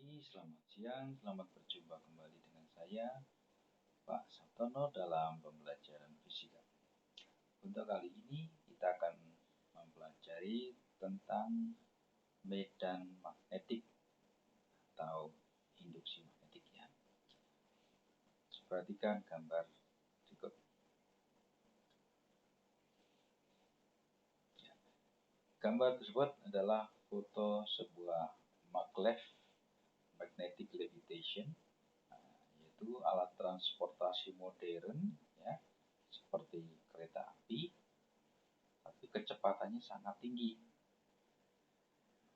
pagi, selamat siang, selamat berjumpa kembali dengan saya, Pak Sabtono dalam pembelajaran fisika. Untuk kali ini kita akan mempelajari tentang medan magnetik atau induksi magnetik ya. Perhatikan gambar berikut. Gambar tersebut adalah foto sebuah maglev magnetic levitation, yaitu alat transportasi modern ya, seperti kereta api, tapi kecepatannya sangat tinggi.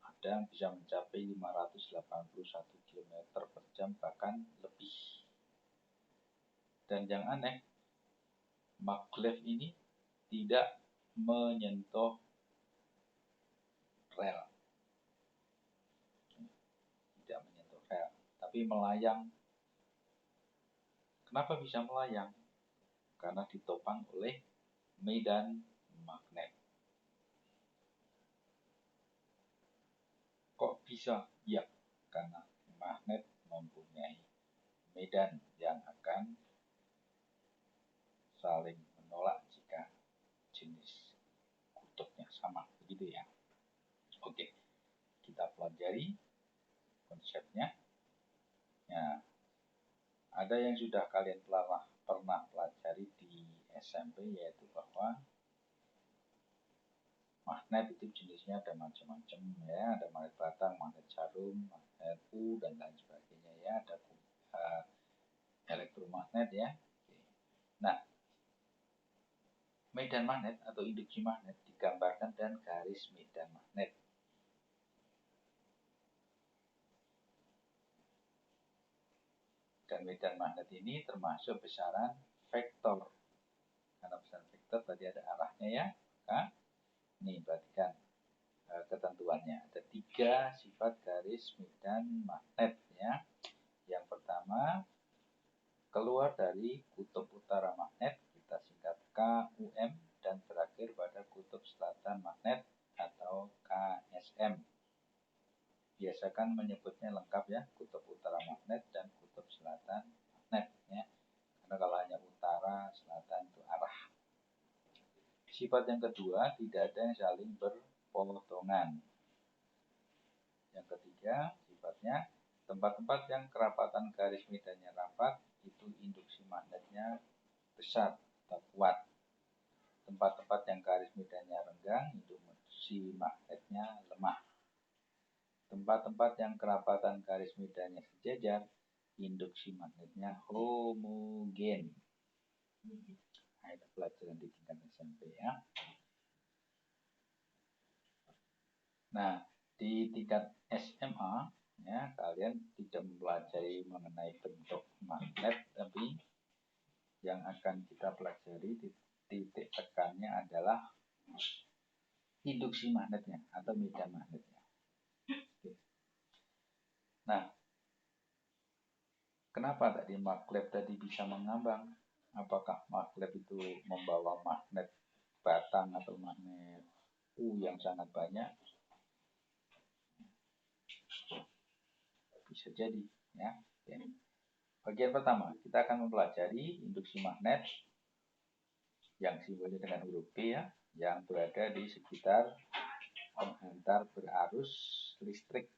Ada yang bisa mencapai 581 km per jam bahkan lebih. Dan yang aneh, maglev ini tidak menyentuh rel. Tidak menyentuh rel, tapi melayang. Kenapa bisa melayang? Karena ditopang oleh medan magnet. Kok bisa? Ya, karena magnet mempunyai medan yang akan saling menolak jika jenis kutubnya sama, begitu ya. Oke, kita pelajari konsepnya. Ya, ada yang sudah kalian pernah pelajari di SMP, yaitu bahwa magnet itu jenisnya ada macam-macam ya, ada magnet batang, magnet jarum, magnet dan lain sebagainya ya, ada elektromagnet ya. Nah, medan magnet atau induksi magnet digambarkan dengan garis medan magnet. Dan medan magnet ini termasuk besaran vektor. Karena besaran vektor tadi ada arahnya ya. Nah, ini perhatikan ketentuannya. Ada 3 sifat garis medan magnet ya. Yang pertama, keluar dari kutub utara magnet, kita singkat KUM, dan berakhir pada kutub selatan magnet atau KSM. Biasakan menyebutnya lengkap ya, kutub utara magnet dan kutub selatan magnet ya. Karena kalau hanya utara, selatan itu arah. Sifat yang kedua, tidak ada yang saling berpotongan. Yang ketiga, sifatnya tempat-tempat yang kerapatan garis medannya rapat, itu induksi magnetnya besar atau kuat. Tempat-tempat yang garis medannya renggang, induksi magnetnya lemah. Tempat-tempat yang kerapatan garis medannya sejajar, induksi magnetnya homogen. Nah, itu pelajaran di tingkat SMP ya. Nah, di tingkat SMA ya, kalian tidak mempelajari mengenai bentuk magnet, tapi yang akan kita pelajari di titik tekannya adalah induksi magnetnya atau medan magnetnya. Nah, kenapa tadi maglev tadi bisa mengambang? Apakah maglev itu membawa magnet batang atau magnet yang sangat banyak? Bisa jadi ya. Bagian pertama, kita akan mempelajari induksi magnet yang simbolnya dengan huruf P ya, yang berada di sekitar penghantar berarus listrik.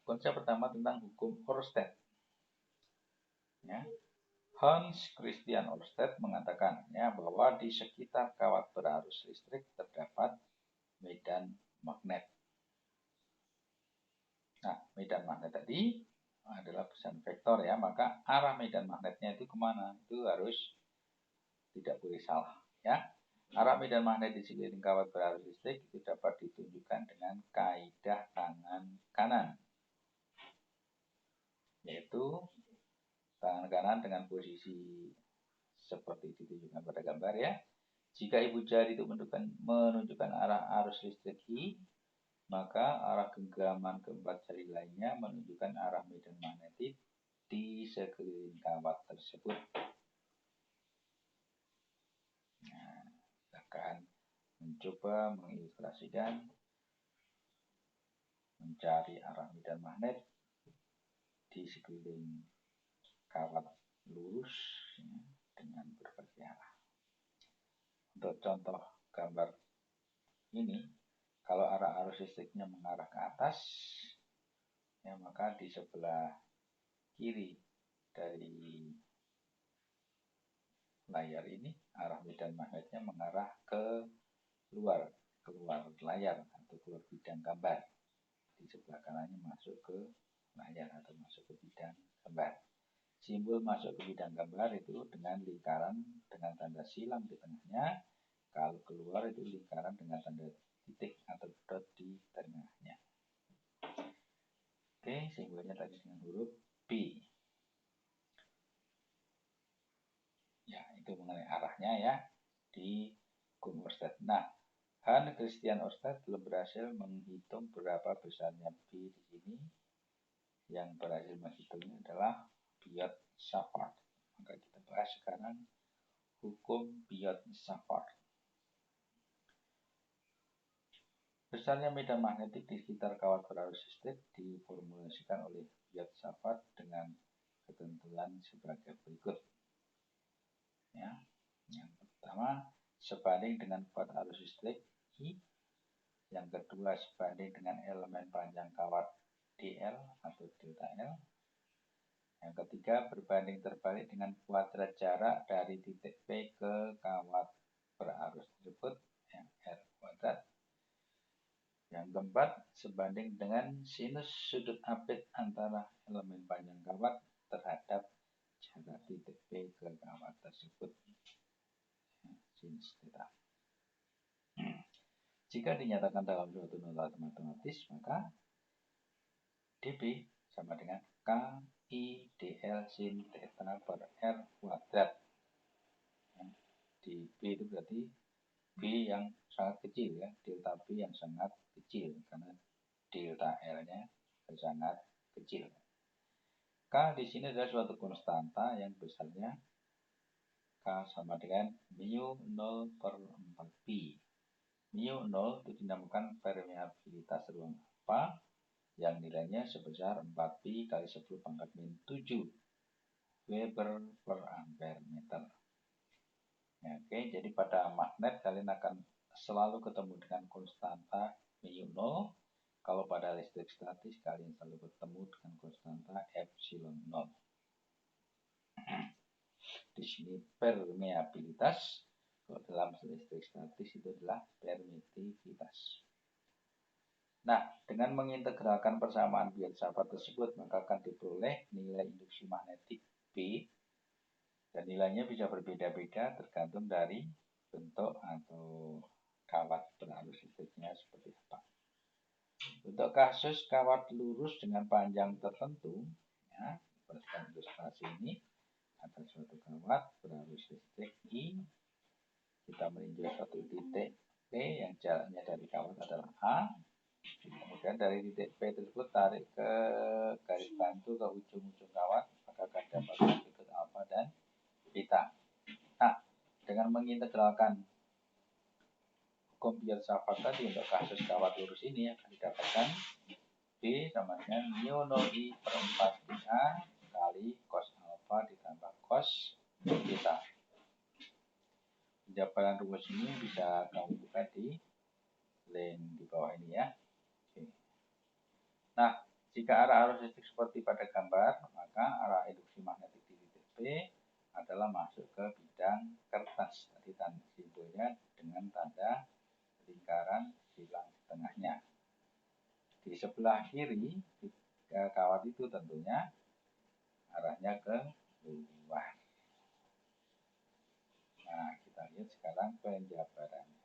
Konsep pertama tentang hukum Ørsted. Ya. Hans Christian Ørsted mengatakan ya, bahwa di sekitar kawat berarus listrik terdapat medan magnet. Nah, medan magnet tadi adalah besaran vektor ya, maka arah medan magnetnya itu kemana? Itu harus tidak boleh salah ya. Arah medan magnet di sekeliling kawat berarus listrik itu dapat ditunjukkan dengan kaidah tangan kanan, yaitu tangan kanan dengan posisi seperti ditunjukkan pada gambar ya. Jika ibu jari itu menunjukkan arah arus listrik I, maka arah genggaman keempat jari lainnya menunjukkan arah medan magnetik di sekeliling kawat tersebut. Nah, kita akan mencoba mengilustrasikan mencari arah medan magnet di sekeliling kawat lurus ya, dengan berbagai arah. Untuk contoh gambar ini, kalau arah arus listriknya mengarah ke atas, ya maka di sebelah kiri dari layar ini arah medan magnetnya mengarah ke keluar layar atau keluar bidang gambar. Di sebelah kanannya masuk ke layar atau masuk ke bidang gambar. Simbol masuk ke bidang gambar itu dengan lingkaran dengan tanda silang di tengahnya. Kalau keluar itu lingkaran dengan tanda titik atau dot di tengahnya. Oke, simbolnya tadi dengan huruf B. Ya, itu mengenai arahnya ya di Gun Oersted. Nah, Hans Christian Oersted belum berhasil menghitung berapa besarnya B di sini. Yang berhasil menghitungnya adalah Biot-Savart. Maka kita bahas sekarang hukum Biot-Savart. Besarnya medan magnetik di sekitar kawat berarus listrik diformulasikan oleh Biot-Savart dengan ketentuan sebagai berikut. Ya, yang pertama sebanding dengan kuat arus listrik I. Yang kedua sebanding dengan elemen panjang kawat dl atau delta L. Yang ketiga berbanding terbalik dengan kuadrat jarak dari titik P ke kawat berarus tersebut, yang R kuadrat. Yang keempat sebanding dengan sinus sudut apit antara elemen panjang kawat terhadap jarak titik P ke kawat tersebut, sinus theta. Jika dinyatakan dalam suatu nota matematis, maka dB sama dengan KI dl sin theta per R kuadrat. Di B itu berarti B yang sangat kecil ya, delta B yang sangat kecil karena delta L-nya sangat kecil. K di sini adalah suatu konstanta yang besarnya K sama dengan mu 0 per 4pi. Mu 0 itu dinamakan permeabilitas ruang apa yang nilainya sebesar 4pi kali 10 pangkat min 7 Weber per ampere meter. Ya, oke, jadi pada magnet kalian akan selalu ketemu dengan konstanta mu 0. Kalau pada listrik statis kalian selalu bertemu dengan konstanta epsilon 0. Di sini permeabilitas, kalau dalam listrik statis itu adalah permitivitas. Nah, dengan mengintegralkan persamaan Biot-Savart tersebut, maka akan diperoleh nilai induksi magnetik B, dan nilainya bisa berbeda-beda tergantung dari bentuk atau kawat berarus listriknya seperti apa. Untuk kasus kawat lurus dengan panjang tertentu, ya, berdasarkan ilustrasi ini, ada suatu kawat berarus listrik I, kita meninjau satu titik P yang jaraknya dari kawat adalah A, kemudian dari titik P tersebut tarik ke garis bantu ke ujung-ujung kawat, maka akan dapat amplitude alfa dan beta. Nah, dengan mengintegralkan hukum Biot-Savart tadi untuk kasus kawat lurus ini akan didapatkan B sama dengan mu 0I per 4pi kali cos alfa ditambah cos beta. Penjabaran rumus ini bisa kamu buka di link di bawah ini ya. Oke. Nah, jika arah arus listrik seperti pada gambar, maka arah induksi magnetik di titik P adalah masuk ke bidang kertas. Tadi tanda simbolnya dengan tanda lingkaran silang di tengahnya. Di sebelah kiri kawat itu tentunya arahnya ke luar. Nah, kita lihat sekarang penjabarannya.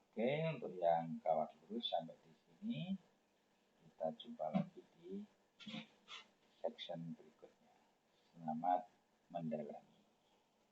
Oke, untuk yang kawat lurus sampai di sini, kita jumpa lagi di section berikutnya. Selamat mendalam.